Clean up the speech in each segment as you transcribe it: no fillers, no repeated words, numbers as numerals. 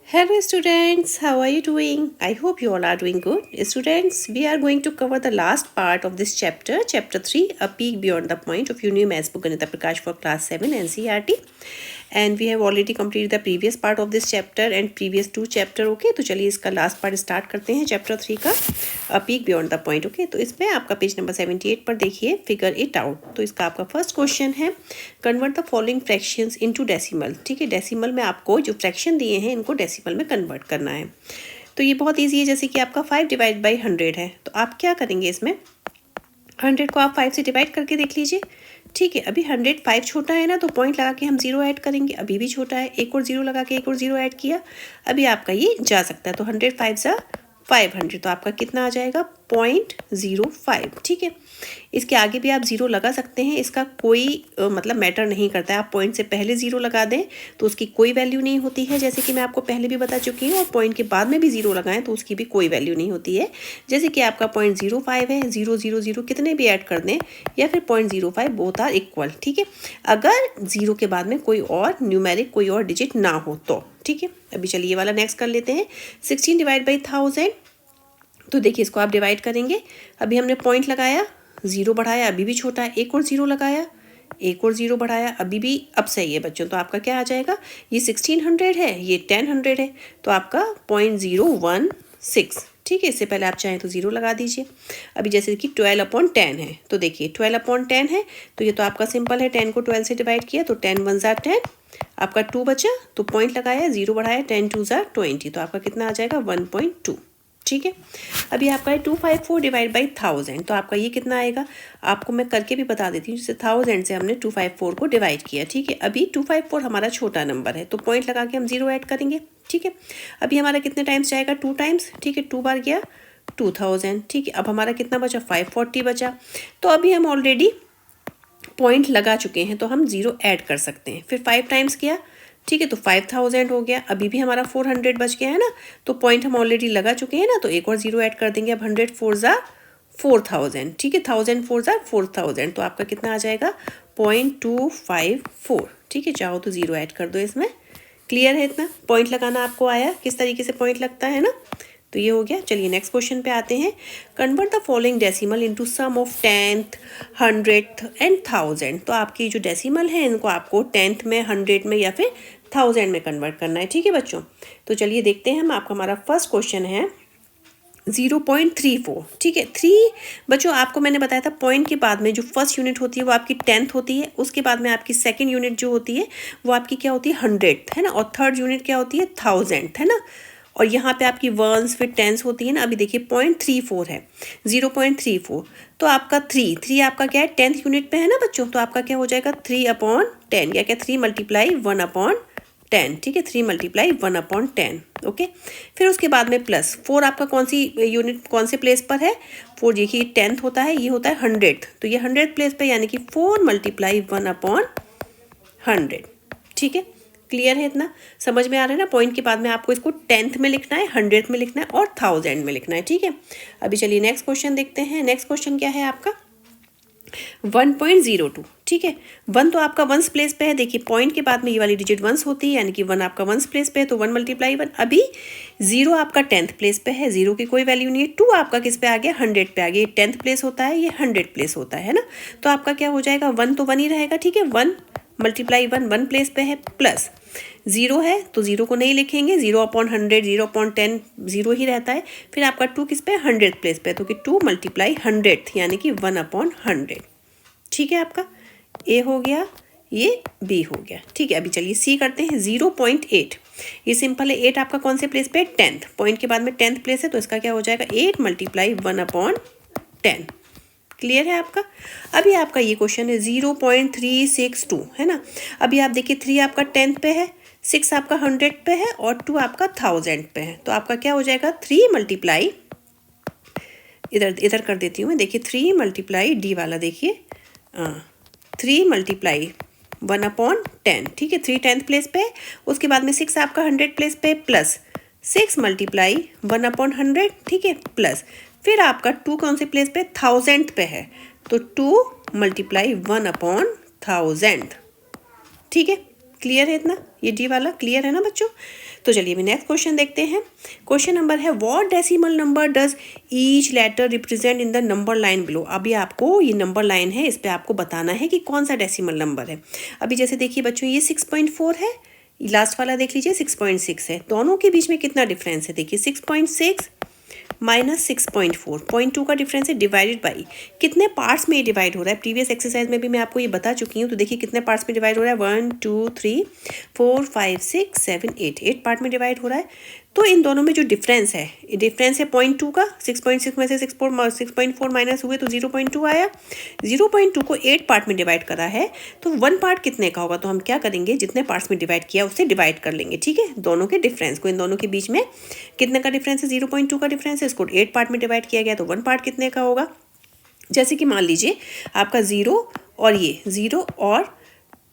Hello students, how are you doing? I hope you all are doing good. Students, we are going to cover the last part of this chapter, chapter 3, A Peak Beyond the Point of Union Maths Book Ganita Prakash for class 7 NCERT. And we have already completed the previous part of this chapter and previous 2 chapter. Okay, तो चलिए इसका last part start करते हैं chapter 3 का, अ peak beyond the point. Okay, तो इसमें आपका page number 78 पर देखिए, फिगर इट आउट. तो इसका आपका फर्स्ट क्वेश्चन है, convert the following fractions into decimal. ठीक है, डेसिमल में आपको जो फ्रैक्शन दिए हैं इनको डेसिमल में कन्वर्ट करना है. तो ये बहुत ईजी है. जैसे कि आपका 5 डिवाइड बाई 100 है, तो आप क्या करेंगे, इसमें 100 को आप 5 से डिवाइड करके देख लीजिए. ठीक है, अभी 100 5 छोटा है ना, तो पॉइंट लगा के हम 0 ऐड करेंगे. अभी भी छोटा है, एक और 0 लगा के एक और 0 ऐड किया. अभी आपका ये जा सकता है. तो 100 5 सा 500, तो आपका कितना आ जाएगा 0.05. ठीक है, इसके आगे भी आप 0 लगा सकते हैं. इसका कोई मतलब मैटर नहीं करता है. आप पॉइंट से पहले 0 लगा दें तो उसकी कोई वैल्यू नहीं होती है, जैसे कि मैं आपको पहले भी बता चुकी हूँ. और पॉइंट के बाद में भी 0 लगाएं तो उसकी भी कोई वैल्यू नहीं होती है. जैसे कि आपका 0.05 है, 000 कितने भी ऐड कर दें या फिर 0.05, बोथ आर इक्वल. ठीक है, अगर 0 के बाद में कोई और न्यूमेरिक कोई और डिजिट ना हो तो. ठीक है, अभी चलिए ये वाला नेक्स्ट कर लेते हैं. 16 डिवाइड बाई 1000. तो देखिए इसको आप डिवाइड करेंगे. अभी हमने पॉइंट लगाया, 0 बढ़ाया, अभी भी छोटा है. एक और 0 लगाया, एक और 0 बढ़ाया, अभी भी अब सही है बच्चों. तो आपका क्या आ जाएगा, ये 1600 है, ये 1000 है, तो आपका 0.016. ठीक है, इससे पहले आप चाहें तो 0 लगा दीजिए. अभी जैसे कि 12/10 है, तो देखिए 12/10 है, तो ये तो आपका सिंपल है. 10 को 12 से डिवाइड किया तो 10 1 ज़ा 10, आपका 2 बचा, तो पॉइंट लगाया, 0 बढ़ाया, 10 2 ज़ा 20, तो आपका कितना आ जाएगा 1.2. ठीक है, अभी आपका है 254 डिवाइड बाई 1000. तो आपका ये कितना आएगा, आपको मैं करके भी बता देती हूँ. जैसे 1000 से हमने 254 को डिवाइड किया. ठीक है, अभी 254 हमारा छोटा नंबर है, तो पॉइंट लगा के हम 0 ऐड करेंगे. ठीक है, अभी हमारा कितने टाइम्स जाएगा, 2 टाइम्स. ठीक है, 2 बार गया 2000. ठीक है, अब हमारा कितना बचा, 540 बचा. तो अभी हम ऑलरेडी पॉइंट लगा चुके हैं, तो हम 0 ऐड कर सकते हैं. फिर 5 टाइम्स किया. ठीक है, तो 5000 हो गया. अभी भी हमारा 400 बच गया है ना, तो पॉइंट हम ऑलरेडी लगा चुके हैं ना, तो एक और 0 ऐड कर देंगे. अब 100 4 ज़ा 4000. ठीक है, 1000 4 ज़ा 4000, तो आपका कितना आ जाएगा 0.254. ठीक है, चाहो तो 0 ऐड कर दो इसमें. क्लियर है इतना, पॉइंट लगाना आपको आया किस तरीके से पॉइंट लगता है ना. तो ये हो गया. चलिए नेक्स्ट क्वेश्चन पे आते हैं. Convert the following decimal into sum of 10th 100th and 1000. तो आपकी जो डेसिमल है इनको आपको 10th में 100 में या फिर 1000 में कन्वर्ट करना है. ठीक है बच्चों, तो चलिए देखते हैं हम. आपका हमारा फर्स्ट क्वेश्चन है 0.34. ठीक है, 3 बच्चों आपको मैंने बताया था पॉइंट के बाद में जो फर्स्ट यूनिट होती है वो आपकी 10th होती है. उसके बाद में आपकी सेकंड यूनिट जो होती है वो आपकी क्या होती है 100th है ना, और थर्ड यूनिट क्या होती है 1000th है ना. और यहाँ पे आपकी वंस फिर टेंस होती है ना. अभी देखिए 0.34 है, 0.34, तो आपका 3 आपका क्या है 10th यूनिट पे है ना बच्चों. तो आपका क्या हो जाएगा 3/10 या क्या 3 मल्टीप्लाई 1/10. ठीक है, 3 मल्टीप्लाई 1/10. ओके, फिर उसके बाद में प्लस 4 आपका कौन सी यूनिट कौन से प्लेस पर है, 4 देखिए 10th होता है, ये होता है 100th, तो ये 100th प्लेस पे, यानी कि 4 मल्टीप्लाई 1/100. ठीक है, क्लियर है इतना, समझ में आ रहा है ना. पॉइंट के बाद में आपको इसको 10th में लिखना है, 100th में लिखना है और 1000 में लिखना है. ठीक है, अभी चलिए नेक्स्ट क्वेश्चन देखते हैं. नेक्स्ट क्वेश्चन क्या है आपका 1.02. ठीक है, 1 तो आपका वंस प्लेस पे है. देखिए पॉइंट के बाद में ये वाली डिजिट वंस होती है, यानी कि 1 आपका वंस प्लेस पे है, तो 1 मल्टीप्लाई 1. अभी 0 आपका 10th प्लेस पे है, 0 की कोई वैल्यू नहीं है. 2 आपका किस पे आ गया 100 पे आ गया. ये 10th प्लेस होता है, ये 100 प्लेस होता है ना. तो आपका क्या हो जाएगा 1 तो 1 ही रहेगा. ठीक है, 1 मल्टीप्लाई 1 प्लेस पे है, प्लस 0 है तो 0 को नहीं लिखेंगे. 0/100 0/10 0 ही रहता है. फिर आपका 2 किस पे 100th प्लेस पे है, तो कि 2 मल्टीप्लाई 100th यानी कि 1/100. ठीक है, आपका ए हो गया, ये बी हो गया. ठीक है, अभी चलिए सी करते हैं. 0.8, ये सिंपल है. 8 आपका कौन से प्लेस पे है 10th, पॉइंट के बाद में 10th प्लेस है, तो इसका क्या हो जाएगा 8 मल्टीप्लाई 1/10. क्लियर है आपका. अभी आपका ये क्वेश्चन है 0.362 है ना. अभी आप देखिए 3 आपका 10th पे है, 6 आपका 100 पे है और 2 आपका 1000 पे है. तो आपका क्या हो जाएगा 3 मल्टीप्लाई, इधर इधर कर देती हूँ मैं. देखिए 3 मल्टीप्लाई डी वाला, देखिए 3 मल्टीप्लाई 1/10. ठीक है, 3 10th प्लेस पे, उसके बाद में 6 आपका 100 प्लेस पे, प्लस 6 मल्टीप्लाई 1/100. ठीक है, प्लस फिर आपका 2 कौन से प्लेस पे 1000th पे है, तो 2 मल्टीप्लाई 1/1000. ठीक है, क्लियर है इतना, ये डी वाला क्लियर है ना बच्चों। तो चलिए अभी नेक्स्ट क्वेश्चन देखते हैं। क्वेश्चन नंबर है what decimal number does each letter represent in the number line below. अभी आपको ये नंबर लाइन है, इस पर आपको बताना है कि कौन सा डेसिमल नंबर है। अभी जैसे देखिए बच्चों, ये 6.4 है, लास्ट वाला देख लीजिए 6.6 है, दोनों के बीच में कितना डिफरेंस है, देखिए 6.6 माइनस 6.4, 0.2 का डिफरेंस है, डिवाइडेड बाई कितने पार्ट्स में ये डिवाइड हो रहा है। प्रीवियस एक्सरसाइज में भी मैं आपको ये बता चुकी हूँ। तो देखिए कितने पार्ट्स में डिवाइड हो रहा है, 1 2 3 4 5 6 7 8 पार्ट में डिवाइड हो रहा है। तो इन दोनों में जो डिफरेंस है, ये डिफरेंस है 0.2 का, 6.6 में से 6.4 माइनस हुए तो 0.2 आया। 0.2 को 8 पार्ट में डिवाइड करा है, तो 1 पार्ट कितने का होगा, तो हम क्या करेंगे, जितने पार्ट्स में डिवाइड किया उससे डिवाइड कर लेंगे, ठीक है। दोनों के डिफरेंस को, इन दोनों के बीच में कितने का डिफरेंस है, 0.2 का डिफरेंस है, इसको 8 पार्ट में डिवाइड किया गया तो 1 पार्ट कितने का होगा। जैसे कि मान लीजिए आपका 0 और ये 0 और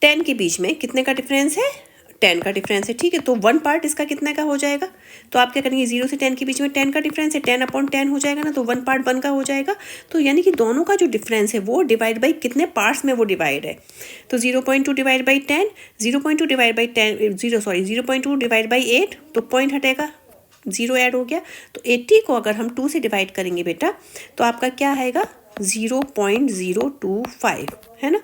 10 के बीच में कितने का डिफरेंस है, 10 का डिफरेंस है, ठीक है। तो 1 पार्ट इसका कितने का हो जाएगा, तो आप क्या करेंगे, 0 से 10 के बीच में 10 का डिफरेंस है, 10/10 हो जाएगा ना, तो 1 पार्ट 1 का हो जाएगा। तो यानी कि दोनों का जो डिफरेंस है वो डिवाइड बाई कितने पार्ट्स में वो डिवाइड है। तो 0.2 divide by 10, 0.2 divide by 0.2 divide by 8, तो पॉइंट हटेगा, 0 ऐड हो गया। तो 80 को अगर हम 2 से डिवाइड करेंगे बेटा, तो आपका क्या आएगा, 0.025, है ना।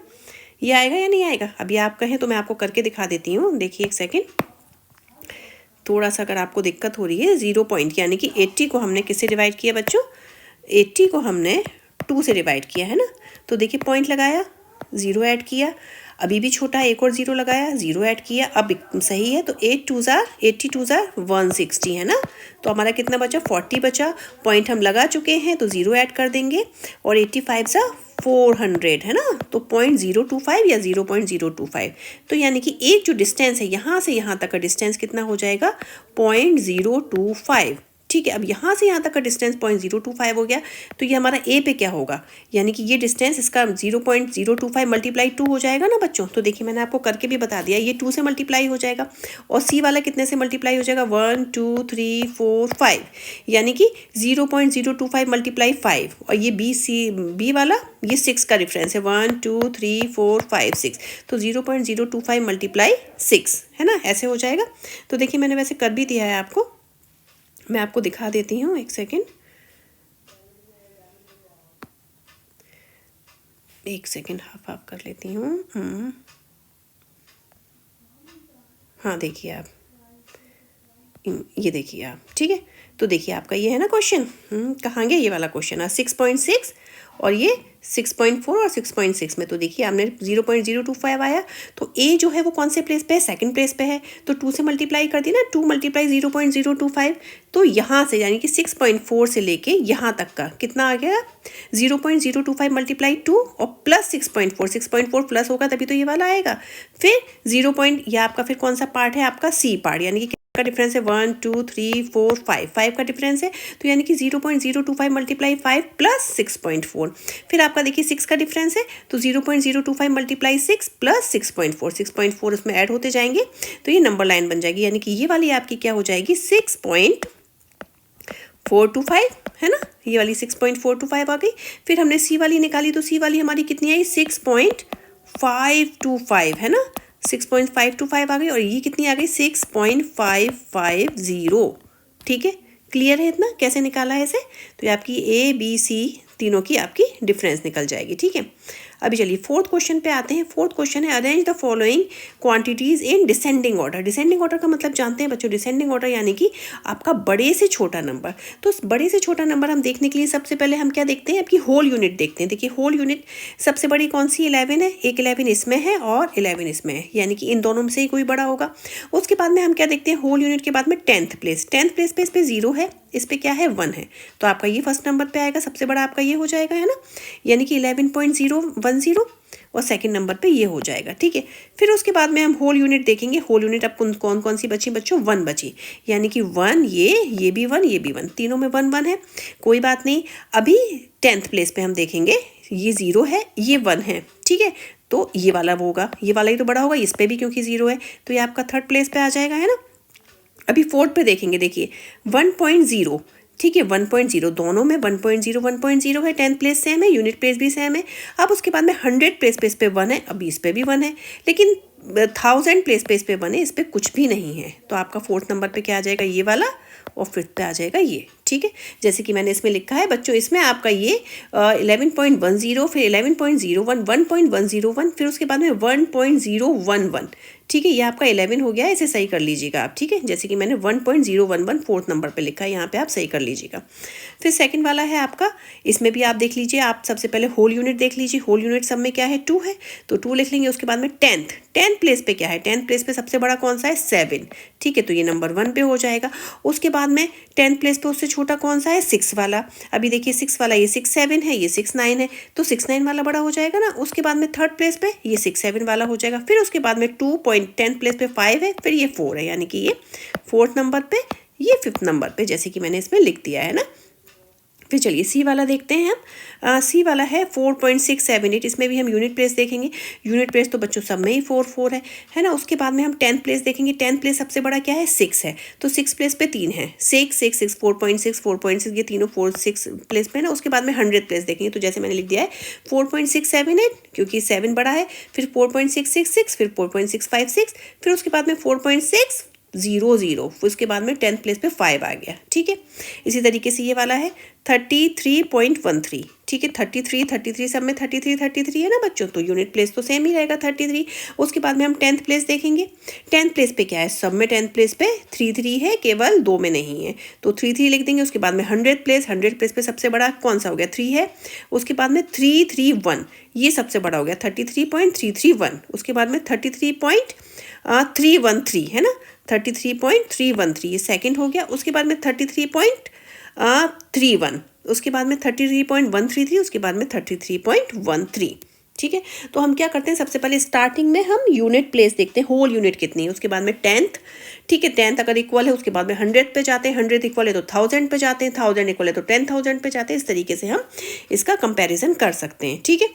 ये आएगा या नहीं आएगा, अभी आप कहें तो मैं आपको करके दिखा देती हूँ। देखिए एक सेकेंड, थोड़ा सा अगर आपको दिक्कत हो रही है, 0 पॉइंट यानी कि 80 को हमने किससे डिवाइड किया बच्चों, 80 को हमने 2 से डिवाइड किया, है ना। तो देखिए पॉइंट लगाया, 0 ऐड किया, अभी भी छोटा एक और 0 लगाया, 0 ऐड किया, अब सही है। तो 80 2 160 है ना। तो हमारा कितना बचा, 40 बचा। पॉइंट हम लगा चुके हैं तो 0 ऐड कर देंगे, और 85 400 है ना। तो 0.025 या 0.025, तो यानी कि एक जो डिस्टेंस है यहाँ से यहाँ तक का डिस्टेंस कितना हो जाएगा, 0.025, ठीक है। अब यहाँ से यहाँ तक का डिस्टेंस 0.025 हो गया, तो ये हमारा ए पे क्या होगा, यानी कि ये डिस्टेंस इसका 0.025 मल्टीप्लाई 2 हो जाएगा ना बच्चों। तो देखिए मैंने आपको करके भी बता दिया, ये 2 से मल्टीप्लाई हो जाएगा, और सी वाला कितने से मल्टीप्लाई हो जाएगा, 1 2 3 4 5, यानी कि 0.025 मल्टीप्लाई 5, और ये बी वाला ये 6 का डिफरेंस है, 1 2 3 4 5 6, तो 0.025 मल्टीप्लाई 6, है ना, ऐसे हो जाएगा। तो देखिए मैंने वैसे कर भी दिया है आपको, मैं आपको दिखा देती हूँ, एक सेकेंड, हाफ कर लेती हूँ। हाँ देखिए आप, ये देखिए आप, ठीक है। तो देखिए आपका ये है ना क्वेश्चन, कहाँ गया ये वाला क्वेश्चन है, 6.6 और ये 6.4 और 6.6 में। तो देखिए आपने 0.025 आया, तो ए जो है वो कौन से प्लेस पे है, सेकंड प्लेस पे है, तो 2 से मल्टीप्लाई कर दी ना, 2 × 0.025, तो यहाँ से यानी कि 6.4 से लेके यहाँ तक का कितना आ गया, 0.025 मल्टीप्लाई 2 और प्लस 6.4 प्लस होगा तभी तो ये वाला आएगा। फिर 0. यह आपका फिर कौन सा पार्ट है, आपका सी पार्ट, यानी कि का डिफरेंस है 1 2 3 4 5 का डिफरेंस है, तो यानी कि 0.025 मल्टीप्लाई 5 प्लस 6.4। फिर आपका देखिए 6 का डिफरेंस है, तो 0.025 मल्टीप्लाई 6 प्लस 6.4 उसमें ऐड होते जाएंगे, तो ये नंबर लाइन बन जाएगी, यानी कि ये वाली आपकी क्या हो जाएगी, 6.425, है ना, ये वाली 6.425 आ गई। फिर हमने सी वाली निकाली, तो सी वाली हमारी कितनी आई, 6.525, है ना, 6.525 आ गई, और ये कितनी आ गई, 6.550, ठीक है। क्लियर है इतना, कैसे निकाला है इसे, तो ये आपकी ए बी सी तीनों की आपकी डिफरेंस निकल जाएगी, ठीक है। अभी चलिए फोर्थ क्वेश्चन पे आते हैं। फोर्थ क्वेश्चन है arrange the following quantities in descending order. Descending order का मतलब जानते हैं बच्चों, डिसेंडिंग ऑर्डर यानी कि आपका बड़े से छोटा नंबर। तो बड़े से छोटा नंबर हम देखने के लिए सबसे पहले हम क्या देखते हैं, आपकी होल यूनिट देखते हैं। देखिए होल यूनिट सबसे बड़ी कौन सी, 11 है, एक 11 इसमें है और 11 इसमें है, यानी कि इन दोनों में से ही कोई बड़ा होगा। उसके बाद में हम क्या देखते हैं, होल यूनिट के बाद में 10th प्लेस पे इस पर 0 है, इस पर क्या है 1 है, तो आपका ये फर्स्ट नंबर पे आएगा, सबसे बड़ा आपका ये हो जाएगा, है ना, यानी कि 11.010, और सेकंड नंबर पे ये हो जाएगा, ठीक है। फिर उसके बाद में हम होल यूनिट देखेंगे। होल यूनिट अब कौन कौन सी बची बच्चों, 1 बची, यानी कि 1, ये भी 1, ये भी 1, तीनों में 1 1 है, कोई बात नहीं। अभी 10th प्लेस पे हम देखेंगे, ये 0 है, ये 1 है, ठीक है, तो ये वाला होगा, ये वाला ही तो बड़ा होगा, इस पर भी क्योंकि 0 है, तो ये आपका 3rd प्लेस पे आ जाएगा, है ना। अभी 4th पे देखेंगे, देखिए 1.0, ठीक है, 1.0, दोनों में 1.0 है, 10th प्लेस सेम है, यूनिट प्लेस भी सेम है। अब उसके बाद में 100 प्लेस पे इस पे 1 है, अभी इस पे भी 1 है, लेकिन 1000 प्लेस पे इस पे 1 है, इस पे कुछ भी नहीं है, तो आपका 4th नंबर पे क्या आ जाएगा, ये वाला, और 5th पे आ जाएगा ये। ठीक है, जैसे कि मैंने इसमें लिखा है बच्चों, इसमें आपका ये 11.10, फिर 11.01, 1.101, फिर उसके बाद में 1.011। ठीक है, ये आपका 11 हो गया है, इसे सही कर लीजिएगा आप। ठीक है, जैसे कि मैंने 1.011 4th नंबर पे लिखा है, यहाँ पे आप सही कर लीजिएगा। फिर सेकंड वाला है आपका, इसमें भी आप देख लीजिए, आप सबसे पहले होल यूनिट देख लीजिए। होल यूनिट सब में क्या है, 2 है, तो 2 लिख लेंगे। उसके बाद में 10th प्लेस पे क्या है, 10th प्लेस पे सबसे बड़ा कौन सा है, 7। ठीक है, तो ये नंबर 1 पे हो जाएगा। उसके बाद में 10th प्लेस पे उससे छोटा कौन सा है, 6 वाला। अभी देखिए 6 वाला, ये 6 7 है, ये 6 9 है, तो 6 9 वाला बड़ा हो जाएगा ना। उसके बाद में 3rd प्लेस पे ये 6 7 वाला हो जाएगा। फिर उसके बाद में 2.10 प्लेस पे 5 है, फिर ये 4 है, यानी कि ये 4th नंबर पे, ये 5th नंबर पे, जैसे कि मैंने इसमें लिख दिया है ना। फिर चलिए सी वाला देखते हैं हम। सी वाला है 4.678, इसमें भी हम यूनिट प्लेस देखेंगे। यूनिट प्लेस तो बच्चों सब में ही 4 4 है ना। उसके बाद में हम 10th प्लेस देखेंगे। 10th प्लेस सबसे बड़ा क्या है, 6 है, तो 6 प्लेस पे 3 है, 6 6 6 4.6 4.6, ये तीनों 4 6 प्लेस पे है ना। उसके बाद में 100th प्लेस देखेंगे, तो जैसे मैंने लिख दिया है 4.678, क्योंकि 7 बड़ा है, फिर 4.666, फिर 4.656, फिर उसके बाद में 4.600, उसके बाद में 10th प्लेस पे 5 आ गया। ठीक है, इसी तरीके से ये वाला है 33.13। ठीक है, 33 सब में 33 है ना बच्चों, तो यूनिट प्लेस तो सेम ही रहेगा 33। उसके बाद में हम 10th प्लेस देखेंगे। 10th प्लेस पे क्या है, सब में 10th प्लेस पे 3 है, केवल 2 में नहीं है, तो 3 लिख देंगे। उसके बाद में 100th प्लेस पे सबसे बड़ा कौन सा हो गया, 3 है। उसके बाद में 331, ये सबसे बड़ा हो गया 33.331। उसके बाद में 33.313 है ना, 33.313, ये सेकंड हो गया। उसके बाद में 33.31, उसके बाद में 33.133, उसके बाद में 33.13। ठीक है, तो हम क्या करते हैं, सबसे पहले स्टार्टिंग में हम यूनिट प्लेस देखते हैं, होल यूनिट कितनी है। उसके बाद में 10th, ठीक है, 10th अगर इक्वल है, उसके बाद में 100th पे जाते हैं, 100th इक्वल है तो 1000 पे जाते हैं, 1000 इक्वल है तो 10,000 पे जाते हैं। इस तरीके से हम इसका कंपेरिजन कर सकते हैं। ठीक है,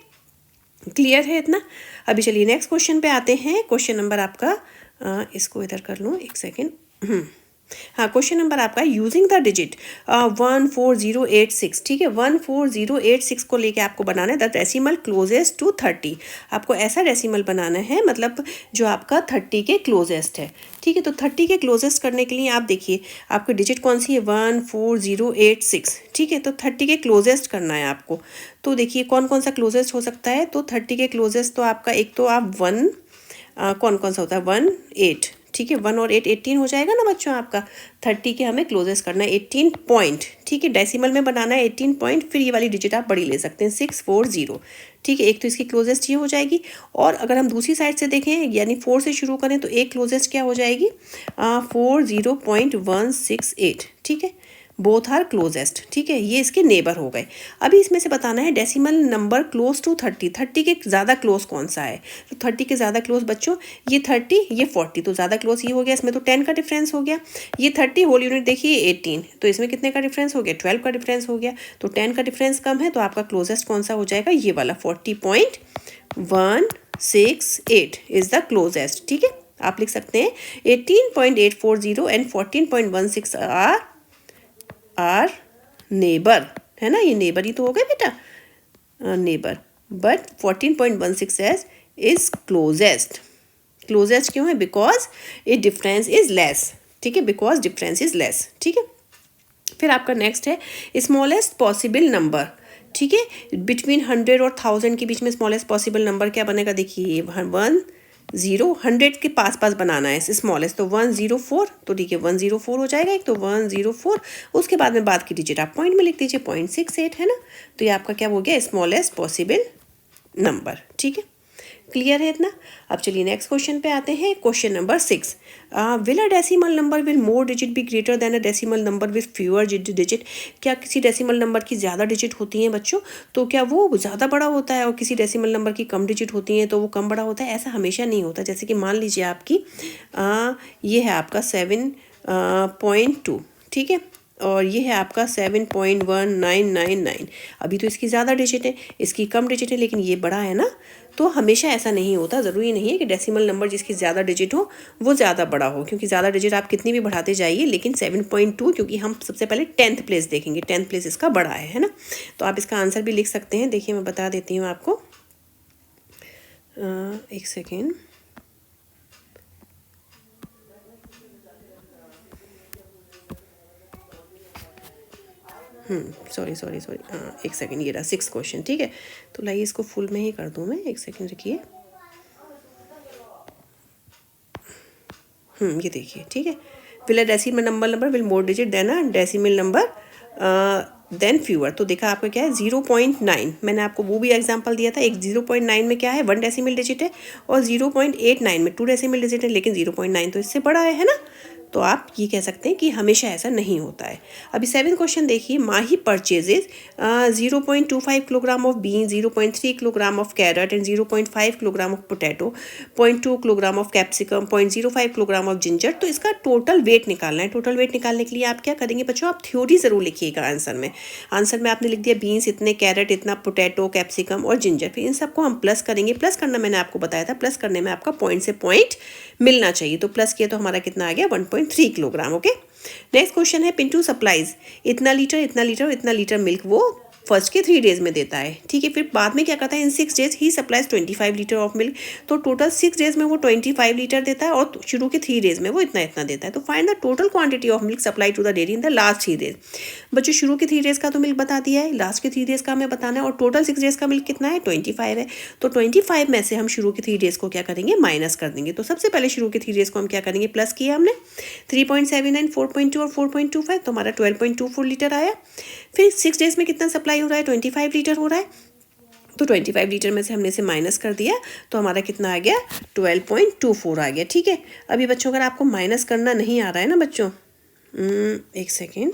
क्लियर है इतना। अभी चलिए नेक्स्ट क्वेश्चन पे आते हैं। क्वेश्चन नंबर आपका, इसको इधर कर लूँ, एक सेकेंड। हाँ, क्वेश्चन नंबर आपका यूजिंग द डिजिट 14086। ठीक है, 14086 को लेके आपको बनाना है द डेसिमल क्लोजेस्ट टू 30। आपको ऐसा डेसिमल बनाना है, मतलब जो आपका 30 के क्लोजेस्ट है। ठीक है, तो 30 के क्लोजेस्ट करने के लिए आप देखिए आपकी डिजिट कौन सी है, 14086। ठीक है, तो 30 के क्लोजेस्ट करना है आपको। तो देखिए कौन कौन सा क्लोजेस्ट हो सकता है, तो 30 के क्लोजेस्ट तो आपका एक तो आप 1, कौन कौन सा होता है, 1 8। ठीक है, 1 और 8 18 हो जाएगा ना बच्चों आपका। 30 के हमें क्लोजेस्ट करना है 18 पॉइंट। ठीक है, डेसिमल में बनाना है 18 पॉइंट, फिर ये वाली डिजिट आप बड़ी ले सकते हैं 640। ठीक है, एक तो इसकी क्लोजेस्ट ये हो जाएगी। और अगर हम दूसरी साइड से देखें, यानी 4 से शुरू करें, तो एक क्लोजेस्ट क्या हो जाएगी, 40.168। ठीक है, बोथ आर क्लोजेस्ट। ठीक है, ये इसके नेबर हो गए। अभी इसमें से बताना है डेसिमल नंबर क्लोज टू 30। 30 के ज़्यादा क्लोज कौन सा है, तो 30 के ज़्यादा क्लोज बच्चों ये 30, ये 40, तो ज़्यादा क्लोज ये हो गया। इसमें तो 10 का डिफरेंस हो गया। ये 30 होल यूनिट देखिए 18, तो इसमें कितने का डिफरेंस हो गया, 12 का डिफरेंस हो गया। तो 10 का डिफरेंस कम है, तो आपका क्लोजेस्ट कौन सा हो जाएगा, ये वाला 40.168 इज़ द क्लोजेस्ट। ठीक है, आप लिख सकते हैं 18.840 एंड 14.16 आर नेबर, है ना, ये नेबर ही तो हो गए बेटा, neighbour. But 14.16 is closest. Closest क्यों है, because it difference is less. ठीक है, बिकॉज डिफरेंस इज लेस। ठीक है, फिर आपका नेक्स्ट है स्मॉलेस्ट पॉसिबल नंबर। ठीक है, बिटवीन 100 और 1000 के बीच में स्मॉलेस्ट पॉसिबल नंबर क्या बनेगा, देखिए 100 के पास बनाना है स्मॉलेस्ट, तो 104, तो ठीक है 104 हो जाएगा एक, तो 104। उसके बाद में बाद की डिजिट आप पॉइंट में लिख दीजिए 0.68, है ना। तो ये आपका क्या हो गया, स्मॉलेस्ट पॉसिबल नंबर। ठीक है, क्लियर है इतना। अब चलिए नेक्स्ट क्वेश्चन पे आते हैं। Question number 6, will a decimal number will more digit be greater than a decimal number with fewer digit. क्या किसी डेसिमल नंबर की ज़्यादा डिजिट होती हैं बच्चों, तो क्या वो ज़्यादा बड़ा होता है, और किसी डेसिमल नंबर की कम डिजिट होती हैं तो वो कम बड़ा होता है। ऐसा हमेशा नहीं होता। जैसे कि मान लीजिए आपकी ये है आपका 7.2, ठीक है, और ये है आपका 7.1999। अभी तो इसकी ज़्यादा डिजिट है, इसकी कम डिजिट है, लेकिन ये बड़ा है ना। तो हमेशा ऐसा नहीं होता, ज़रूरी नहीं है कि डेसिमल नंबर जिसकी ज़्यादा डिजिट हो वो ज़्यादा बड़ा हो, क्योंकि ज़्यादा डिजिट आप कितनी भी बढ़ाते जाइए, लेकिन 7.2, क्योंकि हम सबसे पहले 10th प्लेस देखेंगे, 10th प्लेस इसका बड़ा है ना। तो आप इसका आंसर भी लिख सकते हैं। देखिए मैं बता देती हूँ आपको, एक सेकेंड। सॉरी सॉरी सॉरी, हाँ एक सेकंड, ये रहा 6 क्वेश्चन, ठीक है। तो लाइए इसको फुल में ही कर दूँ मैं, एक सेकंड रुकिए। ये देखिए, ठीक है। Will a decimal number will more digit than a decimal number than fewer. तो देखा आपका क्या है 0.9, मैंने आपको वो भी एग्जांपल दिया था। एक 0.9 में क्या है 1 डेसिमल डिजिट है, और 0.89 में 2 डेसिमल डिजिट है, लेकिन 0.9 तो इससे बड़ा है ना। तो आप ये कह सकते हैं कि हमेशा ऐसा नहीं होता है। अभी 7 क्वेश्चन देखिए, Mahi purchases 0.25 kilogram of bean, 0.3 kilogram of carrot and 0.5 kilogram of potato, 0.2 kilogram of capsicum, 0.05 kilogram of ginger. तो इसका टोटल वेट निकालना है। टोटल वेट निकालने के लिए आप क्या करेंगे बच्चों, आप थ्योरी ज़रूर लिखिएगा आंसर में। आंसर में आपने लिख दिया बीन्स इतने, कैरेट इतना, पोटैटो, कैप्सिकम और जिंजर। फिर इन सबको हम प्लस करेंगे। प्लस करना मैंने आपको बताया था, प्लस करने में आपका पॉइंट से पॉइंट मिलना चाहिए। तो प्लस किया तो हमारा कितना आ गया 1.3 किलोग्राम। ओके, नेक्स्ट क्वेश्चन है पिंटू सप्लाईज इतना लीटर इतना लीटर और इतना लीटर मिल्क वो फर्स्ट के 3 डेज में देता है, ठीक है। फिर बाद में क्या करता है, इन 6 days he supplies 25 litre of milk. तो टोटल 6 डेज में वो 25 लीटर देता है, और शुरू के 3 डेज में वो इतना इतना देता है। तो find the total quantity of milk supply to the dairy in the last 3 days. बच्चों शुरू के 3 डेज का तो मिल्क बता दिया है, लास्ट के 3 डेज का हमें बताना है, और टोटल 6 डेज का मिल्क कितना है 25 है। तो 25 में से हम शुरू के 3 डेज को क्या करेंगे, माइनस कर देंगे। तो सबसे पहले शुरू के 3 डेज को हम क्या करेंगे, प्लस किया हमने 3.79, 4.2 और 4.25, तो हमारा 12.24 लीटर आया। फिर 6 डेज में कितना सप्लाई हो रहा है, 25 लीटर हो रहा है। तो 25 लीटर में से हमने इसे माइनस कर दिया, तो हमारा कितना आ गया 12.24 आ गया, ठीक है। अभी बच्चों अगर आपको माइनस करना नहीं आ रहा है ना बच्चों, एक सेकेंड,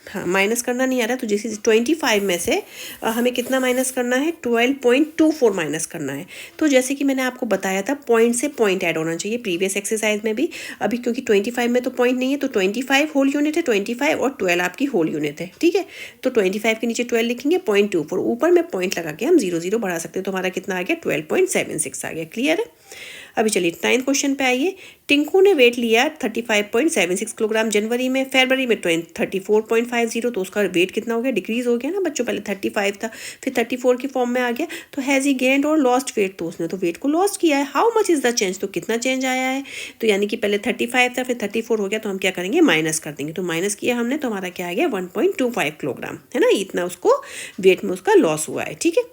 हाँ माइनस करना नहीं आ रहा, तो जैसे 25 में से हमें कितना माइनस करना है 12.24 माइनस करना है। तो जैसे कि मैंने आपको बताया था पॉइंट से पॉइंट ऐड होना चाहिए प्रीवियस एक्सरसाइज में भी। अभी क्योंकि 25 में तो पॉइंट नहीं है, तो 25 होल यूनिट है, 25 और 12 आपकी होल यूनिट है, ठीक है। तो 25 के नीचे 12 लिखेंगे, 0.24 ऊपर में पॉइंट लगा के हम 0 बढ़ा सकते हैं। तो हमारा कितना आ गया 12.76 आ गया, क्लियर है। अभी चलिए 9th क्वेश्चन पे आइए। टिंकू ने वेट लिया 35.76 किलोग्राम जनवरी में, फरवरी में 34.50, तो उसका वेट कितना हो गया, डिक्रीज हो गया ना बच्चों। पहले 35 था, फिर 34 की फॉर्म में आ गया। तो हैज़ ही गेंड और लॉस्ट वेट, तो उसने तो वेट को लॉस्ट किया है। How much is the change, तो कितना चेंज आया है। तो यानी कि पहले 35 था, फिर 34 हो गया, तो हम क्या करेंगे माइनस कर देंगे। तो माइनस किया हमने, तो हमारा क्या आ गया 1.25 किलोग्राम, है ना। इतना उसको वेट में उसका लॉस हुआ है, ठीक है।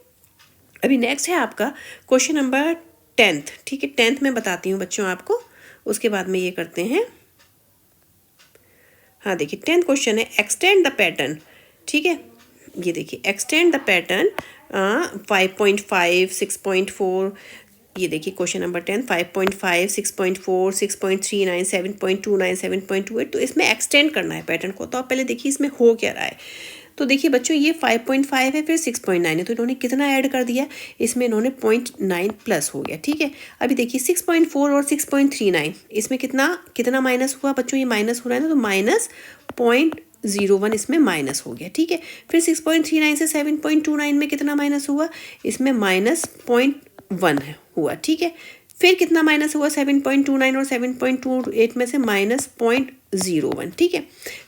अभी नेक्स्ट है आपका क्वेश्चन नंबर 10th, ठीक है। 10th में बताती हूँ बच्चों आपको, उसके बाद में ये करते हैं। हाँ देखिए 10th क्वेश्चन है एक्सटेंड द पैटर्न, ठीक है। ये देखिए एक्सटेंड द पैटर्न 5.5, 6.4। ये देखिए क्वेश्चन नंबर 10 5.5, 6.4, 6.39, 7.29, 7.28। तो इसमें एक्सटेंड करना है पैटर्न को। तो आप पहले देखिए इसमें हो क्या रहा है। तो देखिए बच्चों ये 5.5 है, फिर 6.9 है, तो इन्होंने कितना ऐड कर दिया, इसमें इन्होंने 0.9 प्लस हो गया, ठीक है। अभी देखिए 6.4 और 6.39, इसमें कितना कितना माइनस हुआ बच्चों, ये माइनस हो रहा है ना, तो माइनस 0.01 इसमें माइनस हो गया, ठीक है। फिर 6.39 से 7.29 में कितना माइनस हुआ, इसमें माइनस 0.1 हुआ, ठीक है। फिर कितना माइनस हुआ 7.29 और 7.28 में से माइनस 0.01, ठीक है।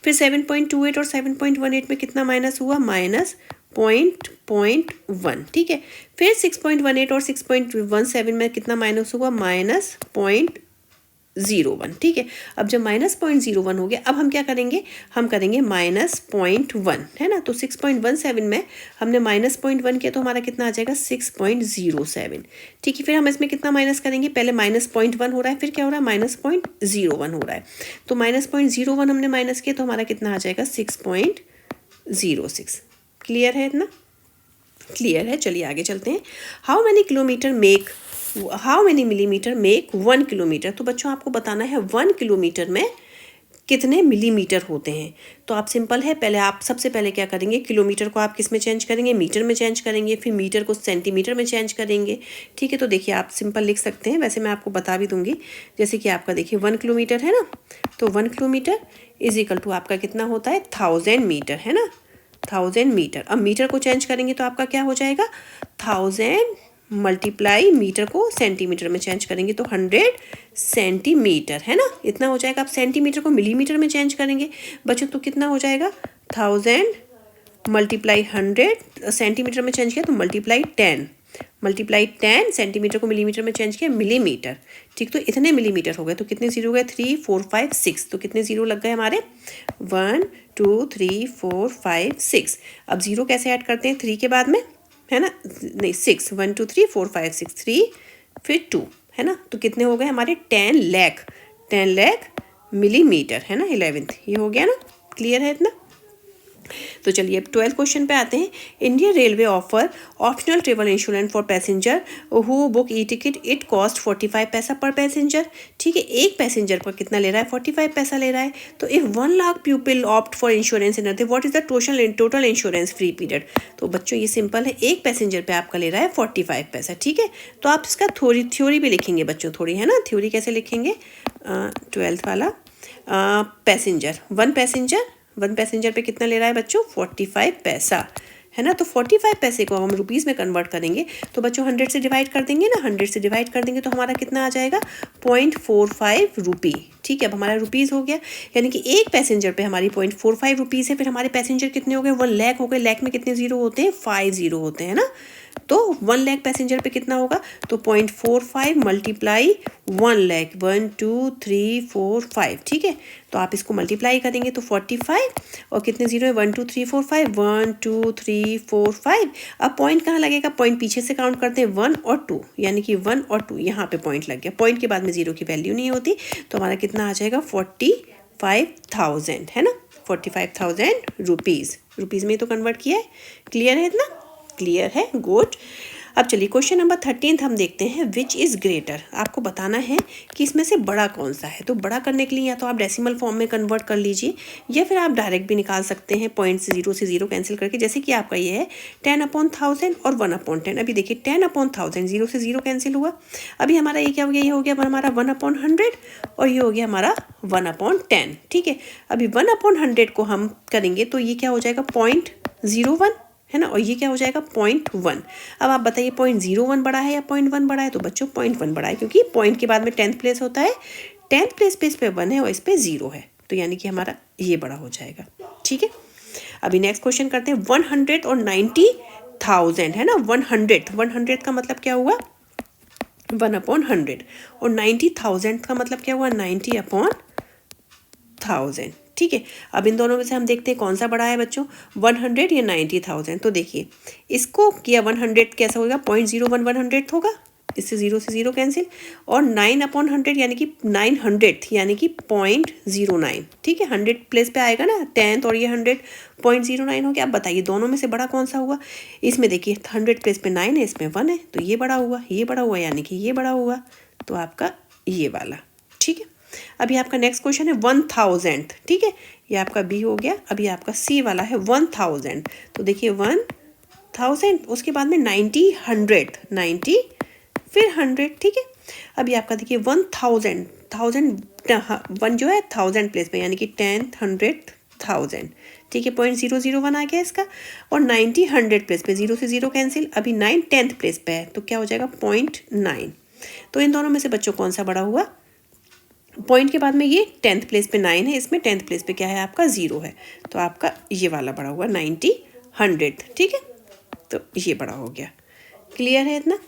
फिर 7.28 और 7.18 में कितना माइनस हुआ, माइनस 0.1, ठीक है। फिर 6.18 और 6.17 में कितना माइनस हुआ, माइनस 0.01, ठीक है। अब जब माइनस 0.01 हो गया, अब हम क्या करेंगे, हम करेंगे माइनस 0.1, है ना। तो 6.17 में हमने माइनस 0.1 किया, तो हमारा कितना आ जाएगा 6.07, ठीक है। फिर हम इसमें कितना माइनस करेंगे, पहले माइनस 0.1 हो रहा है, फिर क्या हो रहा है माइनस 0.01 हो रहा है। तो माइनस 0.01 हमने माइनस किया, तो हमारा कितना आ जाएगा 6.06। क्लियर है इतना, क्लियर है। चलिए आगे चलते हैं। How many millimetre make 1 kilometre. तो बच्चों आपको बताना है 1 किलोमीटर में कितने मिलीमीटर होते हैं। तो आप सिंपल है, पहले आप सबसे पहले क्या करेंगे, किलोमीटर को आप किस में चेंज करेंगे, मीटर में चेंज करेंगे, फिर मीटर को सेंटीमीटर में चेंज करेंगे, ठीक है। तो देखिए आप सिंपल लिख सकते हैं, वैसे मैं आपको बता भी दूंगी। जैसे कि आपका देखिए 1 किलोमीटर है ना, तो 1 किलोमीटर इज इक्वल टू आपका कितना होता है 1000 मीटर, है ना, 1000 मीटर। अब मीटर को चेंज करेंगे तो आपका क्या हो जाएगा 1000 मल्टीप्लाई मीटर को सेंटीमीटर में चेंज करेंगे तो 100 सेंटीमीटर, है ना, इतना हो जाएगा। आप सेंटीमीटर को मिलीमीटर में चेंज करेंगे बच्चों, तो कितना हो जाएगा 1000 मल्टीप्लाई 100, सेंटीमीटर में चेंज किया तो मल्टीप्लाई 10, मल्टीप्लाई 10, सेंटीमीटर को मिलीमीटर में चेंज किया, मिलीमीटर। ठीक, तो इतने मिलीमीटर हो गए, तो कितने जीरो हो गए? 3 4 5 6। तो कितने जीरो लग गए हमारे? 1 2 3 4 5 6। अब जीरो कैसे ऐड करते हैं 3 के बाद में, है ना? नहीं 6, 1 2 3 4 5 6, 3 फिर 2, है ना? तो कितने हो गए हमारे? 10 लाख, 10 लाख मिलीमीटर, है ना? 11th ये हो गया ना? क्लियर है इतना? तो चलिए अब 12th क्वेश्चन पे आते हैं। Indian railway offer optional travel insurance for passenger who book e ticket, it cost 45 पैसा पर पैसेंजर। ठीक है, एक पैसेंजर पर कितना ले रहा है? 45 पैसा ले रहा है। तो if 1 lakh people opt for insurance in earth, what is the total insurance free period? तो बच्चों ये सिंपल है, एक पैसेंजर पे आपका ले रहा है 45 पैसा। ठीक है, तो आप इसका थ्योरी भी लिखेंगे बच्चों, थोड़ी, है ना? थ्योरी कैसे लिखेंगे? 12th वाला पैसेंजर, वन पैसेंजर पे कितना ले रहा है बच्चों? 45 पैसा, है ना? तो 45 पैसे को हम रुपीज़ में कन्वर्ट करेंगे तो बच्चों 100 से डिवाइड कर देंगे ना, 100 से डिवाइड कर देंगे तो हमारा कितना आ जाएगा? 0.45 रुपी। ठीक है, अब हमारा रुपीज़ हो गया, यानी कि एक पैसेंजर पे हमारी 0.45 रुपीज़ है। फिर हमारे पैसेंजर कितने हो गए? 1 लाख हो गए। लाख में कितने जीरो होते हैं? 5 जीरो होते हैं ना। तो 1 लाख पैसेंजर पे कितना होगा? तो 0.45 मल्टीप्लाई 1 लाख, 1 2 3 4 5। ठीक है, तो आप इसको मल्टीप्लाई करेंगे तो 45 और कितने जीरो है? 1 2 3 4 5, 1 2 3 4 5। अब पॉइंट कहाँ लगेगा? पॉइंट पीछे से काउंट करते हैं, 1 और 2, यानी कि 1 और 2 यहाँ पे पॉइंट लग गया। पॉइंट के बाद में जीरो की वैल्यू नहीं होती, तो हमारा कितना आ जाएगा? 45,000, है ना? 45,000 रुपीज़। रुपीज़ में तो कन्वर्ट किया है। क्लियर है इतना? क्लियर है, गुड। अब चलिए क्वेश्चन नंबर 13 हम देखते हैं। Which is greater? आपको बताना है कि इसमें से बड़ा कौन सा है। तो बड़ा करने के लिए या तो आप डेसिमल फॉर्म में कन्वर्ट कर लीजिए या फिर आप डायरेक्ट भी निकाल सकते हैं, पॉइंट से जीरो कैंसिल करके। जैसे कि आपका ये है 10/1000 और 1/10। अभी देखिए 10/1000, जीरो से जीरो कैंसिल हुआ। अभी हमारा ये क्या हो गया? ये हो गया हमारा 1/100 और ये हो गया हमारा 1/10। ठीक है, अभी 1/100 को हम करेंगे तो ये क्या हो जाएगा? 0.01, है ना? और ये क्या हो जाएगा? 0.1। अब आप बताइए 0.01 बड़ा है या 0.1 बड़ा है? तो बच्चों 0.1 बड़ा है, क्योंकि पॉइंट के बाद में 10th प्लेस होता है। 10th प्लेस पे इस पे 1 है और इस पे 0 है, तो यानी कि हमारा ये बड़ा हो जाएगा। ठीक है, अभी नेक्स्ट क्वेश्चन करते हैं। 100 और 90,000, है ना? 100 का मतलब क्या हुआ? 1/100 और 90,000 का मतलब क्या हुआ? 90/1000। ठीक है, अब इन दोनों में से हम देखते हैं कौन सा बड़ा है बच्चों, 100 या 90,000। तो देखिए इसको किया 100 कैसा होगा? 0.01 100 होगा, इससे जीरो से जीरो कैंसिल। और 9/100 यानी कि 900 यानी कि 0.09। ठीक है, 100 प्लेस पे आएगा ना 10th और ये 100, 0.09 हो गया। अब बताइए दोनों में से बड़ा कौन सा हुआ? इसमें देखिए 100 प्लेस पे 9 है, इसमें 1 है, तो ये बड़ा हुआ, ये बड़ा हुआ, यानी कि ये बड़ा हुआ, तो आपका ये वाला। ठीक है, अभी आपका नेक्स्ट क्वेश्चन है 1000। ठीक है, ये आपका बी हो गया। अभी आपका सी वाला है 1000। तो देखिए 1000, उसके बाद में 90 100, 90 फिर 100। ठीक है, अभी आपका देखिए 1000 1 जो है 1000 प्लेस में, यानी कि 10 100 1000। ठीक है, 0.001 आ गया इसका। और 90 100 प्लेस पे, जीरो से जीरो कैंसिल। अभी 9 10th प्लेस पे है, तो क्या हो जाएगा? 0.9। तो इन दोनों में से बच्चों कौन सा बड़ा हुआ? पॉइंट के बाद में ये 10th प्लेस पे 9 है, इसमें 10th प्लेस पे क्या है आपका? 0 है, तो आपका ये वाला बड़ा हुआ 90 100। ठीक है, तो ये बड़ा हो गया। क्लियर है इतना?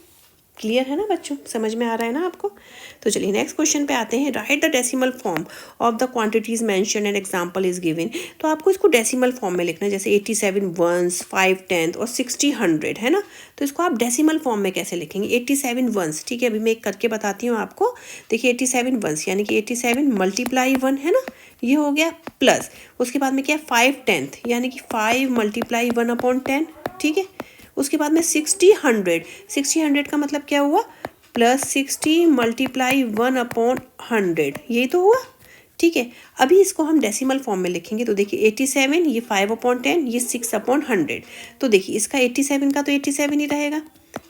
क्लियर है ना बच्चों? समझ में आ रहा है ना आपको? तो चलिए नेक्स्ट क्वेश्चन पे आते हैं। Right the decimal form of the quantities mention and example is given. तो आपको इसको डेसिमल फॉर्म में लिखना है, जैसे 87 वंस, 5 10th और 60 100, है ना? तो इसको आप डेसिमल फॉर्म में कैसे लिखेंगे? 87 वंस। ठीक है, अभी मैं एक करके बताती हूँ आपको। देखिए 87 वंस यानी कि 87 मल्टीप्लाई 1, है ना? ये हो गया प्लस, उसके बाद में क्या है? 5 10th यानी कि 5 मल्टीप्लाई 1/10। ठीक है, उसके बाद में 60 100 का मतलब क्या हुआ? प्लस 60 मल्टीप्लाई 1/100, यही तो हुआ। ठीक है, अभी इसको हम डेसिमल फॉर्म में लिखेंगे। तो देखिए 87, ये 5/10, ये 6/100। तो देखिए इसका 87 का तो 87 ही रहेगा,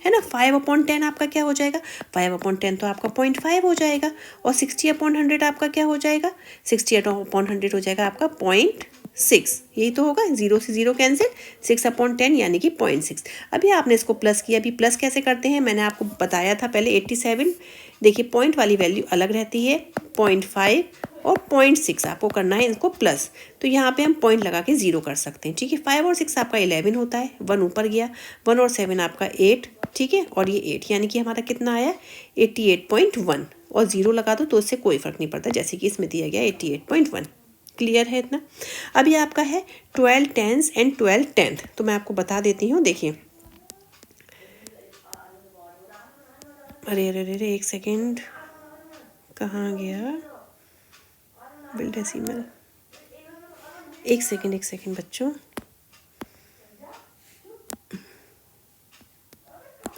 है ना? 5/10 आपका क्या हो जाएगा? 5/10 तो आपका 0.5 हो जाएगा। और 60/100 आपका क्या हो जाएगा? 60/100 हो जाएगा आपका 6, यही तो होगा, 0 से 0 कैंसिल, 6/10 यानी कि 0.6। अभी आपने इसको प्लस किया, अभी प्लस कैसे करते हैं मैंने आपको बताया था पहले। 87, देखिए पॉइंट वाली वैल्यू अलग रहती है, 0.5 और 0.6 आपको करना है इसको प्लस, तो यहाँ पे हम पॉइंट लगा के 0 कर सकते हैं, ठीक है। 5 और 6 आपका 11 होता है, 1 ऊपर गया, 1 और 7 आपका 8, ठीक है, और ये 8 यानी कि हमारा कितना आया 88.1, और 0 लगा दो तो इससे कोई फ़र्क नहीं पड़ता, जैसे कि इसमें दिया गया 88.1। क्लियर है इतना। अभी आपका है 12 टेंस एंड 12 टेंथ, तो मैं आपको बता देती हूँ, देखिए। अरे अरे अरे एक सेकेंड, कहाँ गया बिल डेसिमल, एक सेकेंड बच्चों,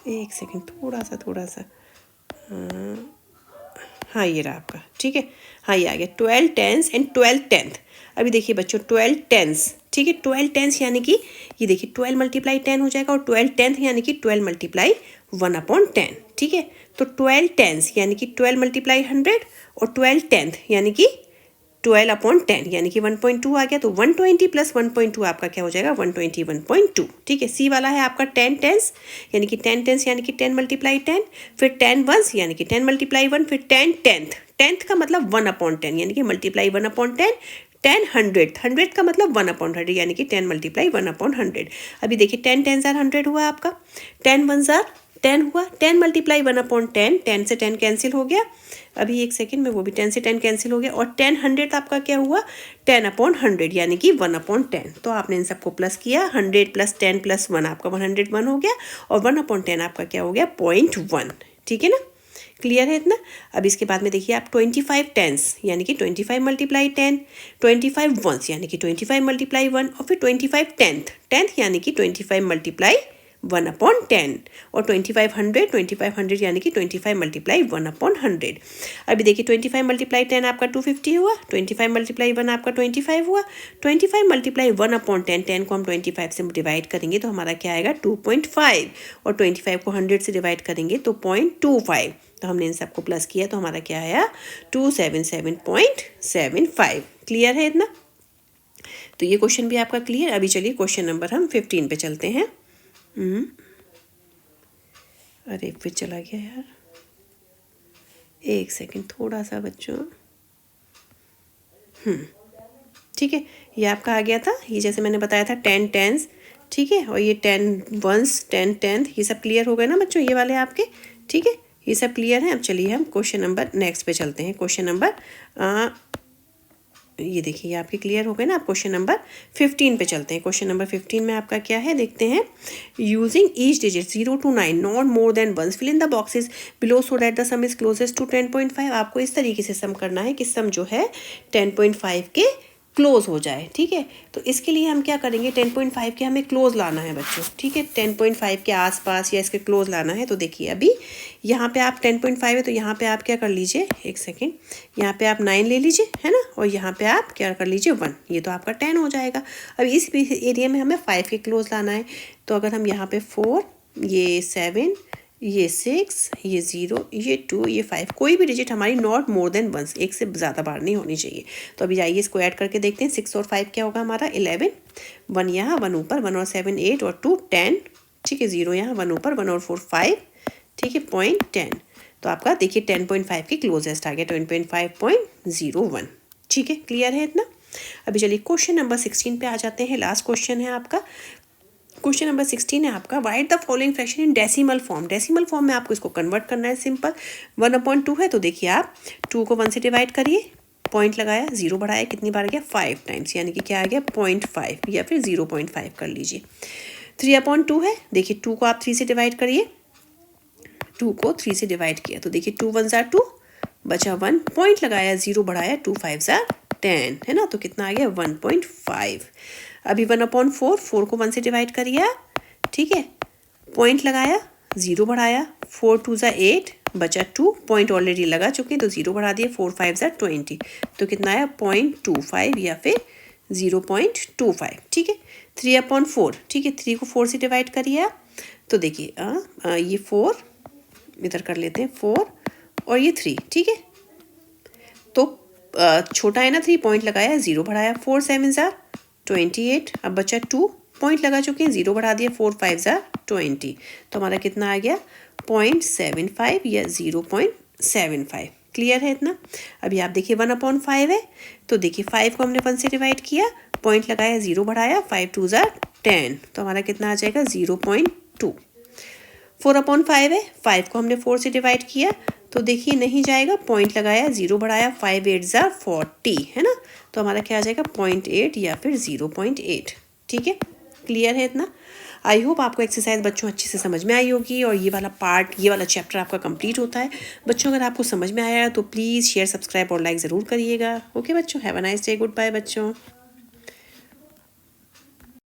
एक सेकेंड, थोड़ा सा हाँ ये रहा आपका, ठीक है, हाँ ये आ गया 12 टेंस एंड 12 टेंथ। अभी देखिए बच्चों 12 टेंस, ठीक है, 12 टेंस यानी कि ये देखिए 12 × 10 हो जाएगा, और 12 टेंथ यानी कि 12 × 1/10, ठीक है। तो 12 टेंस यानी कि 12 × 100, और 12 टेंथ यानी कि 12/10 यानी कि 1.2 आ गया, तो 120 + 1.2 आपका क्या हो जाएगा 121.2, ठीक है। सी वाला है आपका 10 टेंस यानी कि 10 टेंस यानी कि 10 × 10, फिर 10 वंस यानी कि 10 × 1, फिर 10 टेंथ, टेंथ का मतलब 1/10 यानी कि मल्टीप्लाई 1/10, 10 100th, 100th का मतलब 1/100 यानी कि 10 × 1/100। अभी देखिए 10 टेंस आर 100 हुआ आपका, 10 वंस आर 10 हुआ, 10 × 1/10, 10 से 10 कैंसिल हो गया, अभी एक सेकेंड में वो भी 10 से 10 कैंसिल हो गया, और 10 100th आपका क्या हुआ 10/100 यानी कि 1/10। तो आपने इन सबको प्लस किया, 100 + 10 + 1 आपका 101 हो गया, और 1/10 आपका क्या हो गया 0.1, ठीक है ना। क्लियर है इतना। अब इसके बाद में देखिए आप 25 टेंस यानी कि 25 × 10, 25 वंस यानी कि 25 × 1, और फिर 25 टेंथ, टेंथ यानी कि 25 × 1/10, और 2500 यानी कि 25 × 1/100। अभी देखिए 25 × 10 आपका 250 हुआ, 25 × 1 आपका 25 हुआ, 25 × 1/10, 10 को हम 25 से डिवाइड करेंगे तो हमारा क्या आएगा 2.5, और 25 को 100 से डिवाइड करेंगे तो 0.25, तो हमने इन सबको प्लस किया तो हमारा क्या आया 277.75। क्लियर है इतना। तो ये क्वेश्चन भी आपका क्लियर। अभी चलिए क्वेश्चन नंबर हम 15 पे चलते हैं। अरे फिर चला गया यार, एक सेकंड थोड़ा सा बच्चों, ठीक है, ये आपका आ गया था, ये जैसे मैंने बताया था 10 टेंस, ठीक है, और ये 10 वंस 10 टेंथ, ये सब क्लियर हो गए ना बच्चों, ये वाले आपके, ठीक है, ये सब क्लियर है। अब चलिए हम क्वेश्चन नंबर नेक्स्ट पे चलते हैं। क्वेश्चन नंबर ये देखिए ये आपके क्लियर हो गए ना। आप क्वेश्चन नंबर 15 पे चलते हैं। क्वेश्चन नंबर 15 में आपका क्या है देखते हैं। Using each digit 0 to 9 not more than once, fill in the boxes below so that the sum is closest to 10.5। आपको इस तरीके से सम करना है कि सम जो है 10.5 के क्लोज हो जाए, ठीक है। तो इसके लिए हम क्या करेंगे, 10.5 के हमें क्लोज लाना है बच्चों, ठीक है, 10.5 के आसपास या इसके क्लोज लाना है। तो देखिए अभी यहाँ पे आप 10.5 है तो यहाँ पे आप क्या कर लीजिए, एक सेकेंड, यहाँ पे आप 9 ले लीजिए, है ना, और यहाँ पे आप क्या कर लीजिए 1, ये तो आपका 10 हो जाएगा। अब इस एरिया में हमें 5 के क्लोज लाना है, तो अगर हम यहाँ पे 4, ये 7, ये 6, ये 0, ये 2, ये 5, कोई भी डिजिट हमारी नॉट मोर देन 1, एक से ज़्यादा बार नहीं होनी चाहिए। तो अभी आइए इसको ऐड करके देखते हैं। 6 और 5 क्या होगा हमारा 11, 1 यहाँ, 1 ऊपर, 1 और 7 8 और 2 10, ठीक है, 0 यहाँ, 1 ऊपर, 1 और 4 5, ठीक है, 0.10। तो आपका देखिए 10.5 की क्लोजेस्ट आ गया 10.5.01, ठीक है, क्लियर है इतना। अभी चलिए क्वेश्चन नंबर 16 पे आ जाते हैं। लास्ट क्वेश्चन है आपका, क्वेश्चन नंबर 16 है आपका, right the following fraction in decimal form. Decimal form में आपको इसको कन्वर्ट करना है, सिंपल। 1/2 है तो देखिए आप 2 को 1 से डिवाइड करिए, पॉइंट लगाया, 0 बढ़ाया, कितनी बार गया 5 टाइम्स, यानी कि क्या आ गया 0.5 या फिर 0.5 कर लीजिए। 3/2 है, देखिए 2 को आप 3 से डिवाइड करिए, 2 को 3 से डिवाइड किया तो देखिए 2 1 2, बचा 1, पॉइंट लगाया, 0 बढ़ाया, 2 5 10, है ना, तो कितना आ गया 1.5। अभी 1/4, 4 को 1 से डिवाइड करिए, ठीक है, पॉइंट लगाया, 0 बढ़ाया, 4 2 8, बचा 2, पॉइंट ऑलरेडी लगा चुके हैं तो 0 बढ़ा दिए, 4 5 20, तो कितना आया 0.25 या फिर 0.25, ठीक है। 3/4, ठीक है, 3 को 4 से डिवाइड करिए तो देखिए ये 4 इधर कर लेते हैं, 4 और ये 3, ठीक है, तो छोटा है ना 3, पॉइंट लगाया, 0 बढ़ाया, 4 7 28। अब बचा 2, पॉइंट लगा चुके हैं, 0 बढ़ा दिया, 4 5 ज़ा 20, तो हमारा कितना आ गया 0.75 या 0.75। क्लियर है इतना। अभी आप देखिए 1/5 है, तो देखिए 5 को हमने 1 से डिवाइड किया, पॉइंट लगाया, 0 बढ़ाया, 5 2 ज़ा 10, तो हमारा कितना आ जाएगा 0.2। 4/5 है, 5 को हमने 4 से डिवाइड किया, तो देखिए नहीं जाएगा, पॉइंट लगाया, 0 बढ़ाया, 5 8 ज़ा 40, है ना, तो हमारा क्या आ जाएगा 0.8 या फिर 0.8। ठीक है, क्लियर है इतना। आई होप आपको एक्सरसाइज बच्चों अच्छे से समझ में आई होगी और ये वाला पार्ट, ये वाला चैप्टर आपका कंप्लीट होता है। बच्चों अगर आपको समझ में आया तो प्लीज़ शेयर, सब्सक्राइब और लाइक ज़रूर करिएगा। ओके बच्चों, have a nice day, good bye बच्चों।